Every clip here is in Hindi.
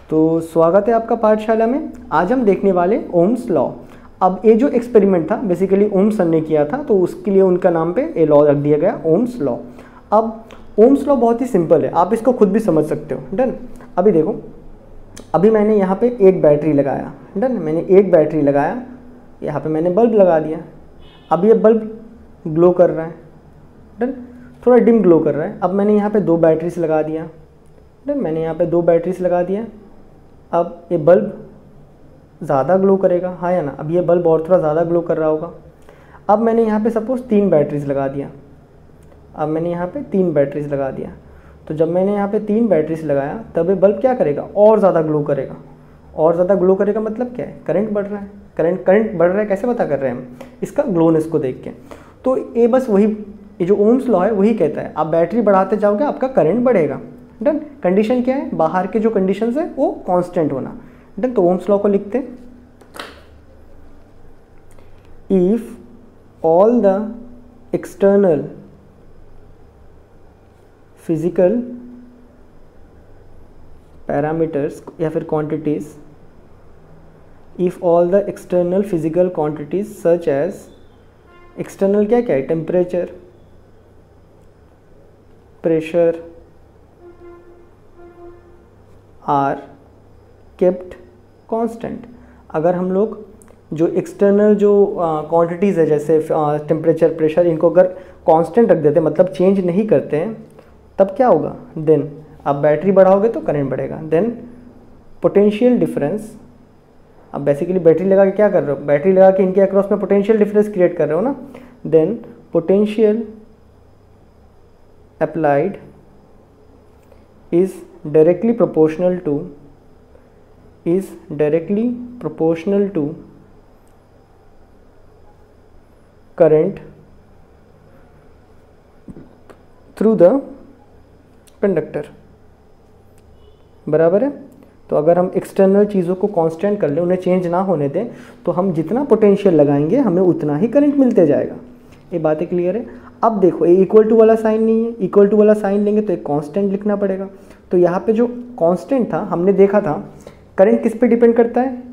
तो स्वागत है आपका पाठशाला में। आज हम देखने वाले ओम्स लॉ। अब ये जो एक्सपेरिमेंट था बेसिकली ओम्स सर ने किया था, तो उसके लिए उनका नाम पे ये लॉ रख दिया गया ओम्स लॉ। अब ओम्स लॉ बहुत ही सिंपल है, आप इसको खुद भी समझ सकते हो। डन। अभी देखो, अभी मैंने यहाँ पे एक बैटरी लगाया। डन। मैंने एक बैटरी लगाया, यहाँ पे मैंने बल्ब लगा दिया। अब ये बल्ब ग्लो कर रहा है। डन। थोड़ा डिम ग्लो कर रहा है। अब मैंने यहाँ पे दो बैटरीज लगा दिया। डन। मैंने यहाँ पे दो बैटरीज लगा दिया। अब ये बल्ब ज़्यादा ग्लो करेगा, हाँ या ना। अब ये बल्ब और थोड़ा ज़्यादा ग्लो कर रहा होगा। अब मैंने यहाँ पे सपोज 3 बैटरीज लगा दिया। अब मैंने यहाँ पे 3 बैटरीज लगा दिया। तो जब मैंने यहाँ पे 3 बैटरीज लगाया तब ये बल्ब क्या करेगा, और ज़्यादा ग्लो करेगा। और ज़्यादा ग्लो करेगा मतलब क्या है, करंट बढ़ रहा है। करंट बढ़ रहा है, कैसे पता कर रहे हैं हम, इसका ग्लोनेस को देख के। तो ये बस वही, ये जो ओम्स लॉ है वही कहता है, आप बैटरी बढ़ाते जाओगे आपका करंट बढ़ेगा। डन। कंडीशन क्या है, बाहर के जो कंडीशंस है वो कांस्टेंट होना। डन। तो ओम्स लॉ को लिखते हैं, if all the external physical parameters या फिर quantities, if all the external physical quantities such as, external क्या क्या है, temperature, pressure are kept constant. अगर हम लोग जो एक्सटर्नल जो क्वांटिटीज़ है जैसे टेम्परेचर, प्रेशर, इनको अगर कांस्टेंट रख देते हैं, मतलब चेंज नहीं करते हैं, तब क्या होगा, देन आप बैटरी बढ़ाओगे तो करंट बढ़ेगा। देन पोटेंशियल डिफरेंस, अब बेसिकली बैटरी लगा के क्या कर रहे हो, बैटरी लगा के इनके अक्रॉस में पोटेंशियल डिफरेंस क्रिएट कर रहे हो ना। Then potential applied is directly proportional to current through the conductor। बराबर है। तो अगर हम एक्सटर्नल चीज़ों को कांस्टेंट कर लें, उन्हें चेंज ना होने दें, तो हम जितना पोटेंशियल लगाएंगे हमें उतना ही करंट मिलते जाएगा। ये बातें क्लियर है। अब देखो, ये इक्वल टू वाला साइन नहीं है, इक्वल टू वाला साइन लेंगे तो एक कांस्टेंट लिखना पड़ेगा। तो यहाँ पे जो कांस्टेंट था हमने देखा था, करंट किस पे डिपेंड करता है,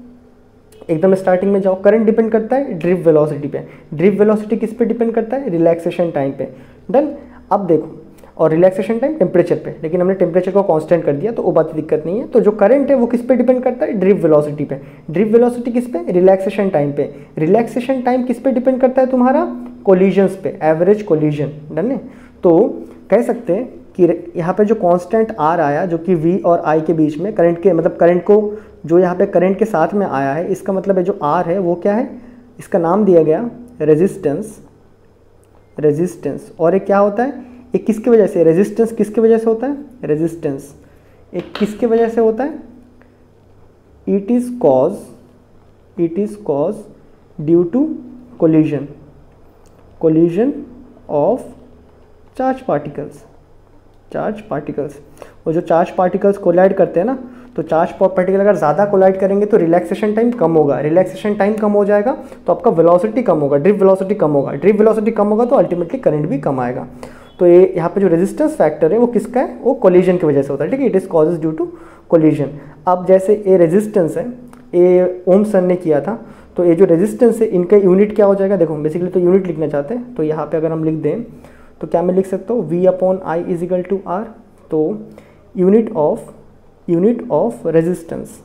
एकदम स्टार्टिंग में जाओ, करंट डिपेंड करता है ड्रिफ्ट वेलोसिटी पे। ड्रिफ्ट वेलोसिटी किस पे डिपेंड करता है, रिलैक्सेशन टाइम पे। डन। अब देखो, और रिलैक्सेशन टाइम टेम्परेचर पे, लेकिन हमने टेम्परेचर को कांस्टेंट कर दिया तो वो बात दिक्कत नहीं है। तो जो करंट है वो किस पे डिपेंड करता है, ड्रिफ्ट वेलोसिटी पे। ड्रिफ्ट वेलोसिटी किस पे, रिलैक्सेशन टाइम पे। रिलैक्सेशन टाइम किस पे डिपेंड करता है तुम्हारा, कोलिजन्स पे, एवरेज कोलिजन। डन है। तो कह सकते हैं कि यहाँ पे जो कांस्टेंट आर आया, जो कि वी और आई के बीच में करंट के, मतलब करंट को जो यहाँ पे करंट के साथ में आया है, इसका मतलब है जो आर है वो क्या है, इसका नाम दिया गया रेजिस्टेंस। और एक क्या होता है, एक किसकी वजह से, रेजिस्टेंस किसकी वजह से होता है, रेजिस्टेंस एक किसकी वजह से होता है, it is cause due to collision of charge particles. वो जो चार्ज पार्टिकल्स कोलाइड करते हैं ना, तो चार्ज पार्टिकल अगर ज़्यादा कोलाइड करेंगे तो रिलैक्सेशन टाइम कम होगा। रिलैक्सेशन टाइम कम हो जाएगा तो आपका वेलोसिटी कम होगा, ड्रिफ्ट वेलोसिटी कम होगा। ड्रिफ्ट वेलोसिटी कम होगा तो अल्टीमेटली करंट भी कम आएगा। तो ये यहाँ पे जो रेजिस्टेंस फैक्टर है वो किसका है, वो कोलिजन की वजह से होता है। ठीक है। It is causes due to collision. अब जैसे ये रेजिस्टेंस है, ये ओम्स सर ने किया था, तो ये जो रेजिस्टेंस है इनका यूनिट क्या हो जाएगा, देखो बेसिकली तो यूनिट लिखना चाहते हैं, तो यहाँ पे अगर हम लिख दें तो क्या मैं लिख सकता हूँ, V/I is equal to R। तो यूनिट ऑफ रेजिस्टेंस,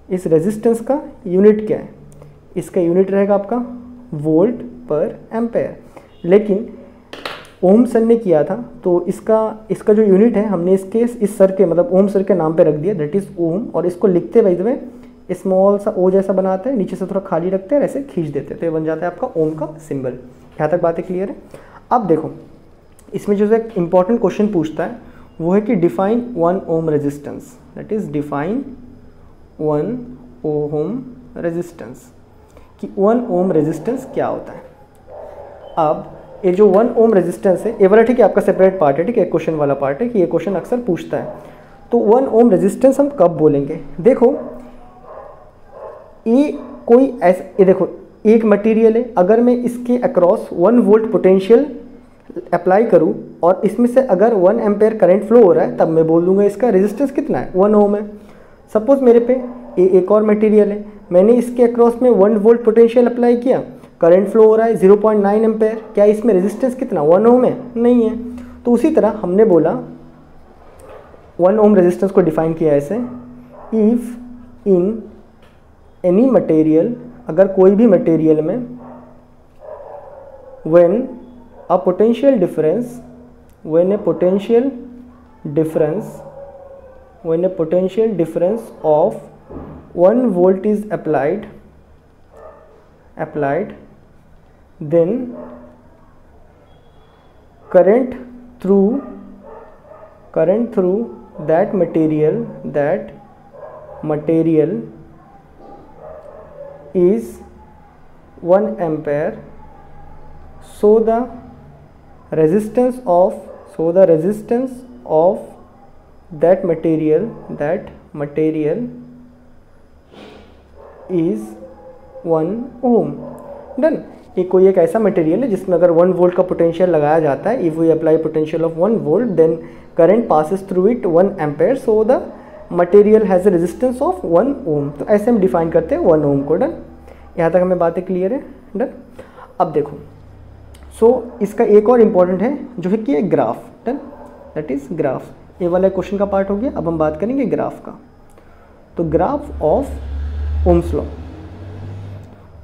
इस रेजिस्टेंस का यूनिट क्या है, इसका यूनिट रहेगा आपका वोल्ट पर एम्पेयर। लेकिन ओम सर ने किया था तो इसका जो यूनिट है हमने इस सर के, मतलब ओम सर के नाम पे रख दिया, दैट इज ओम। और इसको लिखते बाय द वे स्मॉल सा ओ जैसा बनाते हैं, नीचे से थोड़ा खाली रखते हैं, ऐसे खींच देते हैं, तो ये बन जाता है आपका ओम का सिंबल। यहाँ तक बातें क्लियर है। अब देखो, इसमें जो एक इंपॉर्टेंट क्वेश्चन पूछता है वो है कि define 1 ohm resistance, that is define 1 ohm resistance, कि 1 ओम रेजिस्टेंस क्या होता है। अब ये जो 1 ओम रेजिस्टेंस है, ये वाला ठीक है आपका सेपरेट पार्ट है, ठीक है, क्वेश्चन वाला पार्ट है कि ये क्वेश्चन अक्सर पूछता है। तो 1 ओम रेजिस्टेंस हम कब बोलेंगे, देखो ये कोई ऐसा, ये देखो एक मटेरियल है, अगर मैं इसके अक्रॉस 1 वोल्ट पोटेंशियल अप्लाई करूं और इसमें से अगर 1 एम्पेयर करंट फ्लो हो रहा है, तब मैं बोल दूंगा इसका रेजिस्टेंस कितना है, 1 ओम है। सपोज मेरे पे एक और मटेरियल है, मैंने इसके अक्रॉस में 1 वोल्ट पोटेंशियल अप्लाई किया, करंट फ्लो हो रहा है 0.9 एम्पेयर, क्या इसमें रेजिस्टेंस कितना 1 ओम है? नहीं है। तो उसी तरह हमने बोला 1 ओम रेजिस्टेंस को डिफाइन किया ऐसे, इफ इन एनी मटेरियल, अगर कोई भी मटेरियल में when a potential difference of 1 volt is applied, then current through that material is 1 ampere. So the resistance of that material is 1 ohm. Done. कोई एक ऐसा मटेरियल है जिसमें अगर 1 वोल्ट का पोटेंशियल लगाया जाता है, if we apply potential of 1 volt then current passes through it 1 ampere, so the material has a resistance of 1 ohm. तो ऐसे हम डिफाइन करते हैं 1 ओम को। डन, यहाँ तक हमें बातें क्लियर है। डन, अब देखो इसका एक और इम्पॉर्टेंट है जो है कि एक graph. Done, that is graph. ये वाला क्वेश्चन का पार्ट हो गया। अब हम बात करेंगे ग्राफ का। तो graph of Ohm's law,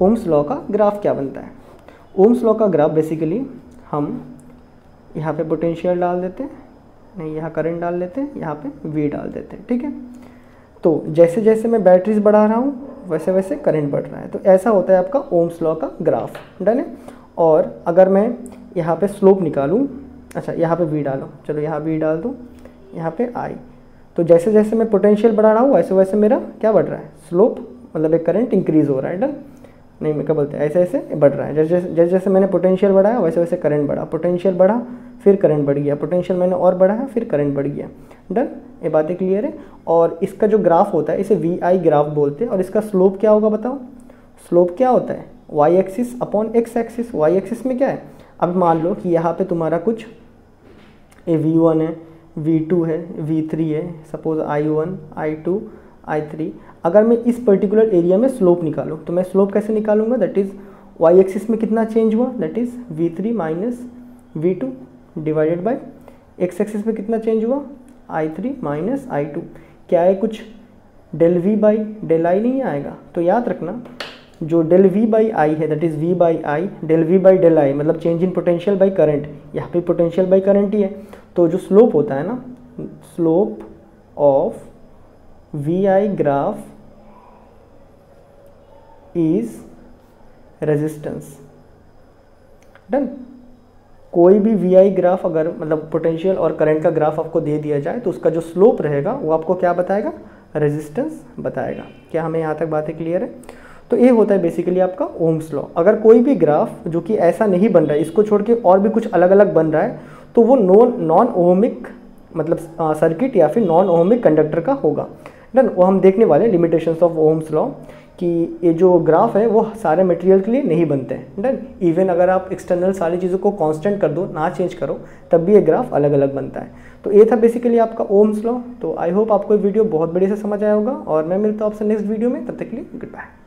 Ohm's law का ग्राफ क्या बनता है? ओम्स लॉ का ग्राफ बेसिकली हम यहाँ पे पोटेंशियल डाल देते हैं, नहीं यहाँ करंट डाल देते हैं, यहाँ पे V डाल देते हैं। ठीक है, तो जैसे जैसे मैं बैटरीज बढ़ा रहा हूँ वैसे वैसे करंट बढ़ रहा है। तो ऐसा होता है आपका ओम्स लॉ का ग्राफ। डन है। और अगर मैं यहाँ पे स्लोप निकालूँ, अच्छा यहाँ पे V डालो, चलो यहाँ V डाल दूँ, यहाँ पे I, तो जैसे जैसे मैं पोटेंशियल बढ़ा रहा हूँ वैसे वैसे मेरा क्या बढ़ रहा है? स्लोप, मतलब एक करंट इंक्रीज़ हो रहा है। डन, नहीं मैं क्या बोलते हैं, ऐसे ऐसे बढ़ रहा है। जैसे जैसे मैंने पोटेंशियल बढ़ाया वैसे वैसे करंट बढ़ा, पोटेंशियल बढ़ा फिर करंट बढ़ गया, पोटेंशियल मैंने और बढ़ाया फिर करंट बढ़ गया। डन, ये बातें क्लियर है। और इसका जो ग्राफ होता है इसे VI ग्राफ बोलते हैं। और इसका स्लोप क्या होगा बताओ? स्लोप क्या होता है? Y axis upon X axis. Y axis में क्या है? अब मान लो कि यहाँ पे तुम्हारा कुछ V1 है, V2 है, V3 है, सपोज I1, I2, I3। अगर मैं इस पर्टिकुलर एरिया में स्लोप निकालूँ तो मैं स्लोप कैसे निकालूंगा? दैट इज़ Y एक्सिस में कितना चेंज हुआ, that is V3 minus V2 divided by X axis में कितना चेंज हुआ, I3 माइनस I2। क्या है, कुछ del V by del I नहीं आएगा। तो याद रखना जो डेल V बाई I है that is V by I, del V by del I मतलब change in potential by current, यहाँ पे पोटेंशियल बाई करंट ही है। तो जो स्लोप होता है ना, slope of VI graph is resistance. Done, कोई भी VI ग्राफ अगर मतलब पोटेंशियल और करंट का ग्राफ आपको दे दिया जाए तो उसका जो स्लोप रहेगा वो आपको क्या बताएगा? रेजिस्टेंस बताएगा। क्या हमें यहाँ तक बातें क्लियर है? तो ये होता है बेसिकली आपका ओम्स लॉ। अगर कोई भी ग्राफ जो कि ऐसा नहीं बन रहा है, इसको छोड़ के और भी कुछ अलग अलग बन रहा है, तो वो नॉन ओहमिक मतलब सर्किट या फिर नॉन ओहमिक कंडक्टर का होगा। डन, वो हम देखने वाले लिमिटेशंस ऑफ ओम्स लॉ कि ये जो ग्राफ है वो सारे मटेरियल के लिए नहीं बनते हैं। डन, इवन अगर आप एक्सटर्नल सारी चीज़ों को कांस्टेंट कर दो, ना चेंज करो, तब भी ये ग्राफ अलग अलग बनता है। तो ये था बेसिकली आपका ओम्स लॉ। तो आई होप आपको ये वीडियो बहुत बढ़िया से समझ आया होगा और मैं मिलता हूँ आपसे नेक्स्ट वीडियो में। तब तक के लिए गुड बाय।